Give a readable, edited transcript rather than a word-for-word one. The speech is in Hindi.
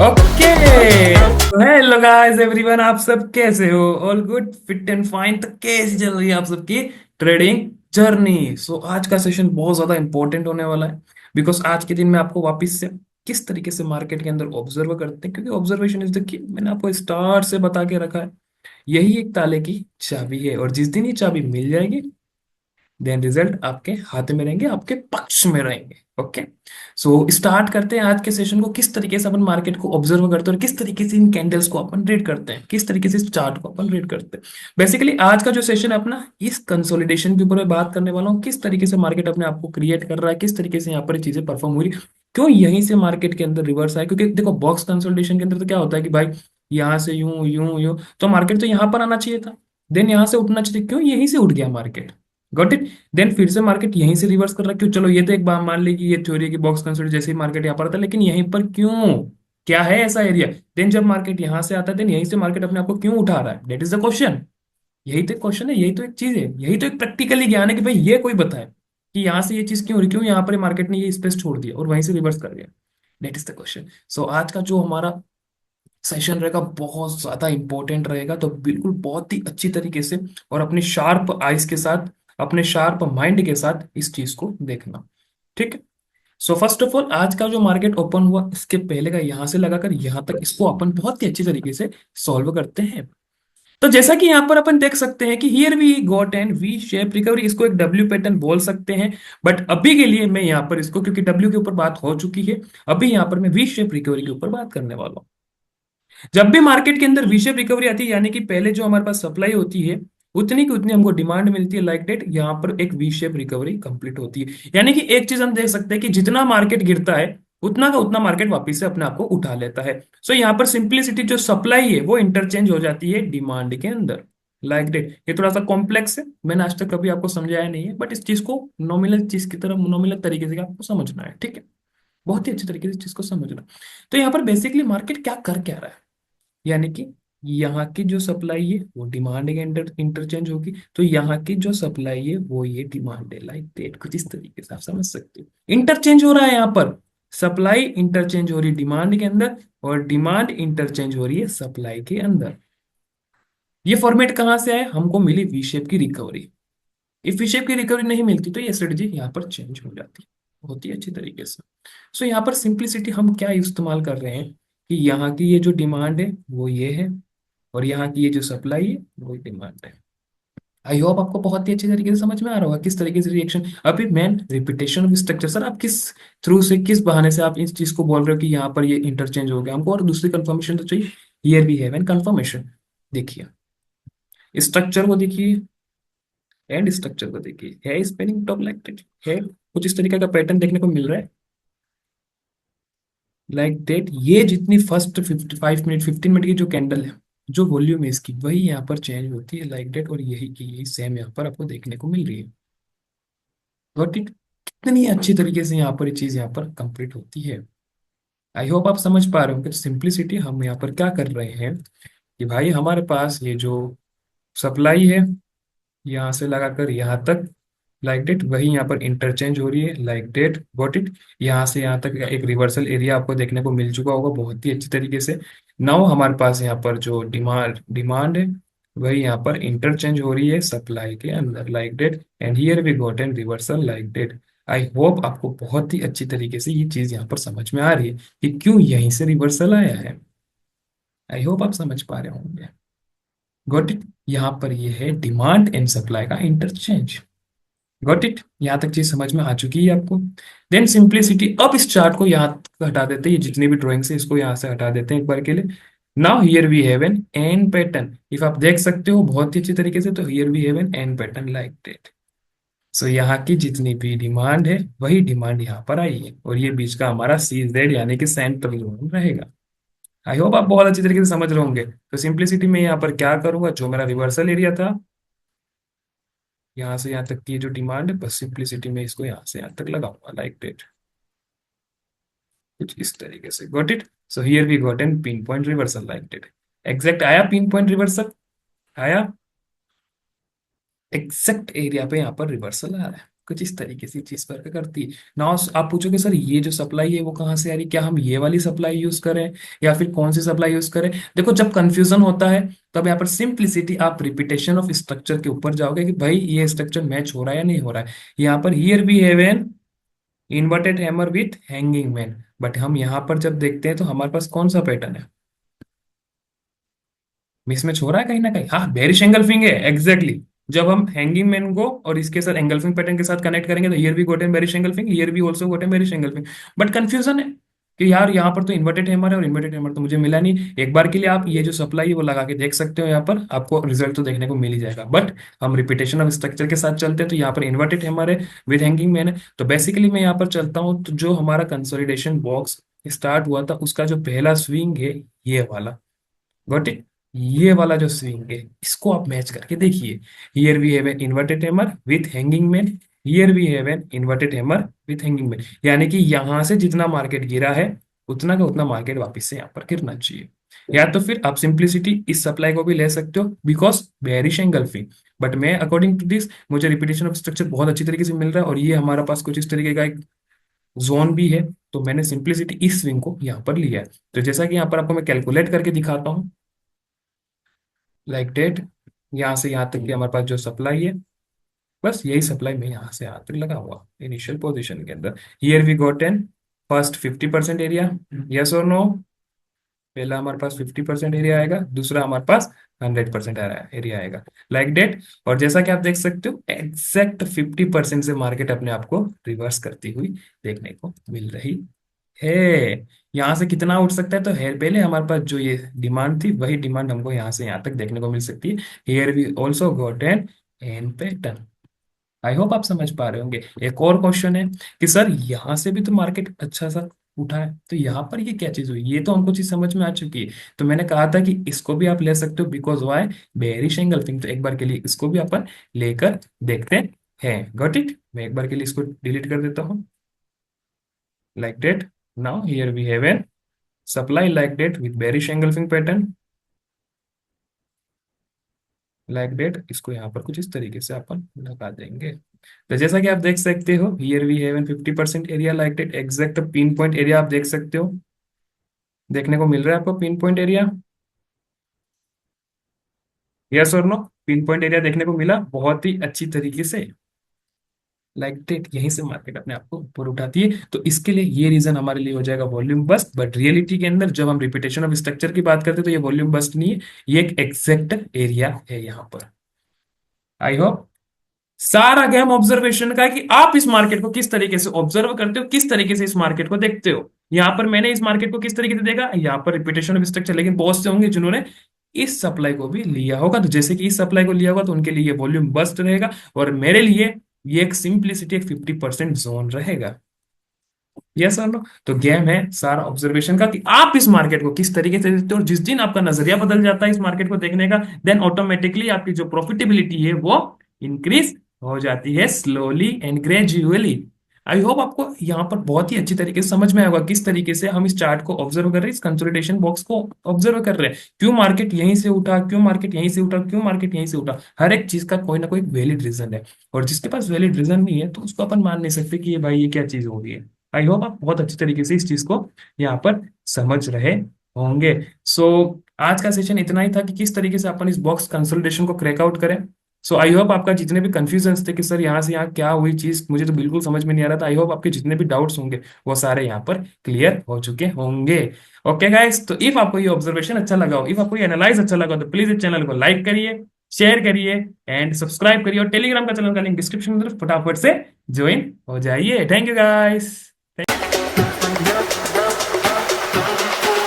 ओके। हेलो गाइस एवरीवन, आप सब कैसे हो? All good, fit and fine? तो कैसी चल रही है आप सबकी ट्रेडिंग जर्नी? आज का सेशन बहुत ज्यादा इंपॉर्टेंट होने वाला है, बिकॉज आज के दिन में आपको वापस से किस तरीके से मार्केट के अंदर ऑब्जर्व करते हैं, क्योंकि ऑब्जर्वेशन इज द की। मैंने आपको स्टार्ट से बता के रखा है, यही एक ताले की चाबी है, और जिस दिन ये चाबी मिल जाएगी देन रिजल्ट आपके हाथ में रहेंगे, आपके पक्ष में रहेंगे। ओके, स्टार्ट करते हैं आज के सेशन को। किस तरीके से अपन मार्केट को ऑब्जर्व करते हैं और किस तरीके से इन कैंडल्स को अपन रीड करते हैं, किस तरीके से इस चार्ट को अपन रीड करते हैं। बेसिकली आज का जो सेशन है अपना, इस कंसोलिडेशन के ऊपर मैं बात करने वाला हूँ। किस तरीके से मार्केट अपने आप को क्रिएट कर रहा है, किस तरीके से यहाँ पर ये चीजें परफॉर्म हो रही, क्यों यहीं से मार्केट के अंदर रिवर्स आए। क्योंकि देखो, बॉक्स कंसोलिडेशन के अंदर तो क्या होता है कि भाई यहाँ से यूं यूं यूं, तो मार्केट तो यहाँ पर आना चाहिए था, देन यहाँ से उठना चाहिए, क्यों यहीं से उठ गया मार्केट। Got it. देन फिर से मार्केट यहीं से रिवर्स कर रहा है, क्यों? चलो ये तो एक बात मान ली कि ये थ्योरी है कि बॉक्स कंसोलिडेशन जैसे ही मार्केट यहाँ पर आता है, लेकिन यहीं पर क्यों? क्या है ऐसा एरिया? देन जब मार्केट यहाँ से आता है, देन यहीं से मार्केट अपने आप को क्यों उठा रहा है? That is the question. यही तो क्वेश्चन है, यही तो एक चीज है, यही तो एक प्रैक्टिकली ज्ञान है कि भाई ये कोई बताए कि यहाँ से ये चीज क्यों हो रही, क्यों यहाँ पर मार्केट ने ये स्पेस छोड़ दिया और वहीं से रिवर्स कर दिया। That is the question. आज का जो हमारा सेशन रहेगा बहुत ज्यादा इंपॉर्टेंट रहेगा, तो बिल्कुल बहुत ही अच्छी तरीके से और अपनी शार्प आइज के साथ, अपने शार्प माइंड के साथ इस चीज को देखना। ठीक है। फर्स्ट ऑफ ऑल, आज का जो मार्केट ओपन हुआ, इसके पहले का यहां से लगाकर यहां तक, इसको अपन बहुत ही अच्छी तरीके से सॉल्व करते हैं। तो जैसा कि यहाँ पर अपन देख सकते हैं कि here we got an V shape recovery, इसको एक डब्ल्यू पैटर्न बोल सकते हैं, बट अभी के लिए मैं यहाँ पर इसको, क्योंकि डब्ल्यू के ऊपर बात हो चुकी है, अभी यहाँ पर मैं वी शेप रिकवरी के ऊपर बात करने वाला हूँ। जब भी मार्केट के अंदर वी शेप रिकवरी आती है, यानी कि पहले जो हमारे पास सप्लाई होती है उतनी की उतनी हमको डिमांड मिलती है, लाइक डेट यहाँ पर एक वी शेप रिकवरी कंप्लीट होती है। यानी कि एक चीज हम देख सकते हैं कि जितना मार्केट गिरता है उतना का उतना मार्केट वापस से अपने आप को उठा लेता है। यहाँ पर सिंप्लिसिटी, जो सप्लाई है वो इंटरचेंज हो जाती है डिमांड के अंदर, लाइक डेट। ये थोड़ा सा कॉम्प्लेक्स है, मैंने आज तक कभी आपको समझाया नहीं है, बट इस चीज को नॉमिनल चीज की तरह, नॉमिनल तरीके से आपको समझना है। ठीक है, बहुत ही अच्छी तरीके से इस चीज को समझना। तो यहाँ पर बेसिकली मार्केट क्या कर क्या रहा है, यानी कि यहाँ की जो सप्लाई है वो डिमांड के इंटरचेंज होगी, तो यहाँ की जो सप्लाई है वो ये डिमांड है, लाइक दैट। कुछ इस तरीके से आप समझ सकते हो, इंटरचेंज हो रहा है यहाँ पर। सप्लाई इंटरचेंज हो रही है डिमांड के अंदर, और डिमांड इंटरचेंज हो रही है सप्लाई के अंदर। ये फॉर्मेट कहाँ से आया? हमको मिली वी शेप की रिकवरी। इफ वी शेप की रिकवरी नहीं मिलती तो ये स्ट्रेटजी यहाँ पर चेंज हो जाती है बहुत ही अच्छी तरीके से। यहाँ पर सिंप्लिसिटी हम क्या इस्तेमाल कर रहे हैं कि यहाँ की ये जो डिमांड है वो ये है, और यहाँ की ये जो सप्लाई है वो डिमांड है। आई होप आपको बहुत ही अच्छी तरीके से समझ में आ रहा होगा किस तरीके से रिएक्शन। अभी main repetition of structure, sir आप किस थ्रू से, किस बहाने से आप इस चीज को बोल रहे हो कि यहाँ पर ये इंटरचेंज हो गया? हमको और दूसरी कंफर्मेशन तो चाहिए। Here we have an confirmation. देखिए स्ट्रक्चर को देखिए, एंड स्ट्रक्चर को देखिए, है स्पेनिंग टॉप लाइक दैट, है कुछ इस तरीके का पैटर्न देखने को मिल रहा है, लाइक दैट। ये जितनी फर्स्ट 55 मिनट 15 मिनट की जो कैंडल है, जो वॉल्यूम है इसकी, वही यहाँ पर चेंज होती है लाइक दैट, और यही की यही सेम यहाँ पर आपको देखने को मिल रही है। Got it. कितनी अच्छी तरीके से यहाँ पर ये चीज यहाँ पर कंप्लीट होती है। आई होप आप समझ पा रहे हो कि सिंप्लिसिटी हम यहाँ पर क्या कर रहे हैं कि भाई हमारे पास ये जो सप्लाई है यहाँ से लगाकर यहाँ तक, लाइक डेट, वही यहाँ पर इंटरचेंज हो रही है, लाइक डेट। Got it. यहाँ से यहाँ तक एक रिवर्सल एरिया आपको देखने को मिल चुका होगा बहुत ही अच्छी तरीके से। नाउ हमारे पास यहाँ पर जो डिमांड डिमांड है वही यहाँ पर इंटरचेंज हो रही है सप्लाई के अंदर, like that, and here we got an reversal, like that. I hope आपको बहुत ही अच्छी तरीके से ये चीज यहाँ पर समझ में आ रही है कि क्यों यहीं से रिवर्सल आया है। आई होप आप समझ पा रहे होंगे। Got it. यहाँ पर ये है डिमांड एंड सप्लाई का इंटरचेंज। Got it. यहाँ तक चीज समझ में आ चुकी है आपको? देन सिंप्लिसिटी, अब इस चार्ट को यहाँ तक हटा देते हैं, ये जितनी भी ड्राइंग्स है इसको यहाँ से हटा देते हैं एक बार के लिए। Now here we have an an pattern, if आप देख सकते हो बहुत ही अच्छी तरीके से, तो here we have an an pattern like that. यहाँ की जितनी भी डिमांड है वही डिमांड यहाँ पर आई है, और ये बीच का हमारा सी जेड यानी कि सेंट्रल जोन रहेगा। आई होप आप बहुत अच्छी तरीके से समझ रहे होंगे। तो सिंप्लिसिटी में यहाँ पर क्या करूंगा, जो मेरा रिवर्सल एरिया था यहाँ से यहाँ तक की जो डिमांड है, बस सिंप्लिसिटी में इसको यहाँ से यहाँ तक लगाऊंगा, लाइक दैट। कुछ इस तरीके से। Got it. Here we got an pin point reversal, like that. Exact आया पिन पॉइंट रिवर्सल, आया एग्जैक्ट एरिया पे यहाँ पर रिवर्सल आ रहा है। कुछ इस तरीके से चीज वर्क करती है। नाउ आप पूछोगे सर ये जो सप्लाई है वो कहाँ से आ रही, क्या हम ये वाली सप्लाई यूज करें या फिर कौन सी सप्लाई यूज करें। देखो जब कंफ्यूजन होता है तब यहाँ पर सिंप्लिसिटी, आप रिपीटेशन ऑफ स्ट्रक्चर के ऊपर जाओगे कि भाई ये स्ट्रक्चर मैच हो रहा है या नहीं हो रहा है। यहाँ पर here we have an inverted hammer with hanging man, but हम यहाँ पर जब देखते हैं तो हमारे पास कौन सा पैटर्न है, मिसमैच हो रहा है कहीं ना कहीं। हाँ बेरिश एंगल्फिंग है एग्जैक्टली exactly. जब हम हैंगिंग मैन को और इसके साथ एंगल्फिंग पैटर्न के साथ कनेक्ट करेंगे तो हियर भी got an bearish engulfing, here भी also got an bearish engulfing. But confusion है कि यार यहाँ पर तो इन्वर्टेड हैमर है और इन्वर्टेड हैमर तो मुझे मिला नहीं। एक बार के लिए आप ये जो सप्लाई है वो लगा के देख सकते हो, यहाँ पर आपको रिजल्ट तो देखने को मिल ही जाएगा। बट हम रिपीटेशन ऑफ स्ट्रक्चर के साथ चलते हैं तो यहाँ पर इन्वर्टेड हैमर है विद हैंगिंग मैन है। तो बेसिकली मैं यहाँ पर चलता हूँ तो जो हमारा कंसोलिडेशन बॉक्स स्टार्ट हुआ था उसका जो पहला स्विंग है ये वाला, गॉट इट। ये वाला जो स्विंग है इसको आप मैच करके देखिए। Here we have an inverted hammer with hanging man, here we have an inverted hammer with hanging man, यानी कि यहां से जितना मार्केट गिरा है उतना का उतना मार्केट वापस से यहाँ पर गिरना चाहिए। या तो फिर आप सिंप्लिसिटी इस सप्लाई को भी ले सकते हो बिकॉज बेरिश एंगल्फिंग, बट मैं अकॉर्डिंग टू दिस मुझे रिपीटेशन ऑफ स्ट्रक्चर बहुत अच्छी तरीके से मिल रहा है और ये हमारा पास कुछ इस तरीके का एक जोन भी है। तो मैंने सिंप्लिसिटी इस स्विंग को यहाँ पर लिया है। तो जैसा कि यहाँ पर आपको मैं कैलकुलेट करके दिखाता हूँ, लाइक डेट, यहाँ से यहाँ तक की हमारे पास जो सप्लाई है बस यही सप्लाई में यहाँ से यहाँ तक लगा हुआ इनिशियल पोजीशन के अंदर। Here we got an first 50% area, yes और नो। पहला हमारे पास 50% एरिया आएगा, दूसरा हमारे पास 100% एरिया आएगा, लाइक डेट। और जैसा कि आप देख सकते हो एग्जैक्ट 50% से मार्केट अपने आप को रिवर्स करती हुई देखने को मिल रही है। यहाँ से कितना उठ सकता है तो है, पहले हमारे पास जो ये डिमांड थी वही डिमांड हमको यहाँ से यहाँ तक देखने को मिल सकती है। Here we also got an an pattern. I hope आप समझ पा रहे होंगे। एक और क्वेश्चन है कि सर यहाँ से भी तो मार्केट अच्छा सा उठा है तो यहाँ पर ये क्या चीज हुई, ये तो हमको चीज समझ में आ चुकी है। तो मैंने कहा था कि इसको भी आप ले सकते हो बिकॉज वाई बेयरिश एंगल्फिंग। तो एक बार के लिए इसको भी अपन लेकर देखते हैं, गॉट इट। मैं एक बार के लिए इसको डिलीट कर देता हूँ, like that. Now here we have an supply like that with bearish engulfing pattern, like that. इसको यहाँ पर कुछ इस तरीके से अपन लगा देंगे। तो जैसा कि आप देख सकते हो here we have an 50% area like that, exact pin point area आप देख सकते हो, देखने को मिल रहा है आपको पिन पॉइंट एरिया, यस और नो। पिन पॉइंट एरिया देखने को मिला बहुत ही अच्छी तरीके से, लाइक डेट। यहीं से मार्केट अपने आप को ऊपर उठाती है। तो इसके लिए ये रीजन हमारे लिए हो जाएगा वॉल्यूम बस्ट। बट रियलिटी के अंदर जब हम रिपीटेशन ऑफ स्ट्रक्चर की बात करते हैं तो ये वॉल्यूम बस्ट नहीं है, ये एक एग्जैक्ट एरिया है यहाँ पर। आई होप सारा गेम ऑब्जर्वेशन का है कि आप इस मार्केट को किस तरीके से ऑब्जर्व करते हो, किस तरीके से इस मार्केट को देखते हो। यहाँ पर मैंने इस मार्केट को किस तरीके से देखा, यहाँ पर रिपीटेशन ऑफ स्ट्रक्चर, लेकिन बहुत से होंगे जिन्होंने इस सप्लाई को भी लिया होगा। तो जैसे कि इस सप्लाई को लिया होगा तो उनके लिए वॉल्यूम बस्ट रहेगा और मेरे लिए ये एक सिंप्लिसिटी, एक 50% जोन रहेगा। यस और नो। तो गेम है सारा ऑब्जर्वेशन का कि आप इस मार्केट को किस तरीके से देखते हो। और जिस दिन आपका नजरिया बदल जाता है इस मार्केट को देखने का, देन ऑटोमेटिकली आपकी जो प्रॉफिटेबिलिटी है वो इंक्रीज हो जाती है slowly and gradually. I hope आपको यहाँ पर बहुत ही अच्छी तरीके से समझ में आएगा किस तरीके से हम इस चार्ट को ऑब्जर्व कर रहे हैं, इस कंसोलिडेशन बॉक्स को ऑब्जर्व कर रहे हैं। क्यों मार्केट यहीं से उठा, क्यों मार्केट यहीं से उठा, क्यों मार्केट यहीं से उठा, हर एक चीज का कोई ना कोई वैलिड रीजन है। और जिसके पास वैलिड रीजन नहीं है तो उसको अपन मान नहीं सकते कि ये भाई ये क्या चीज हो रही है। आई होप आप बहुत अच्छी तरीके से इस चीज को यहाँ पर समझ रहे होंगे। सो आज का सेशन इतना ही था कि किस तरीके से अपन इस बॉक्स कंसोलिडेशन को क्रैक आउट करें। सो आई होप आपका जितने भी कंफ्यूजन थे कि सर यहाँ से यहाँ क्या हुई चीज, मुझे तो बिल्कुल समझ में नहीं आ रहा था, आई होप आपके जितने भी डाउट्स होंगे वो सारे यहाँ पर क्लियर हो चुके होंगे। ओके गाइस, तो इफ आपको ये ऑब्जर्वेशन अच्छा लगा हो, इफ आपको ये एनालाइज अच्छा लगा हो तो प्लीज इस चैनल को लाइक करिए, शेयर करिए एंड सब्सक्राइब करिए। और टेलीग्राम का चैनल का लिंक डिस्क्रिप्शन में फटाफट से ज्वाइन हो जाइए। Thank you guys.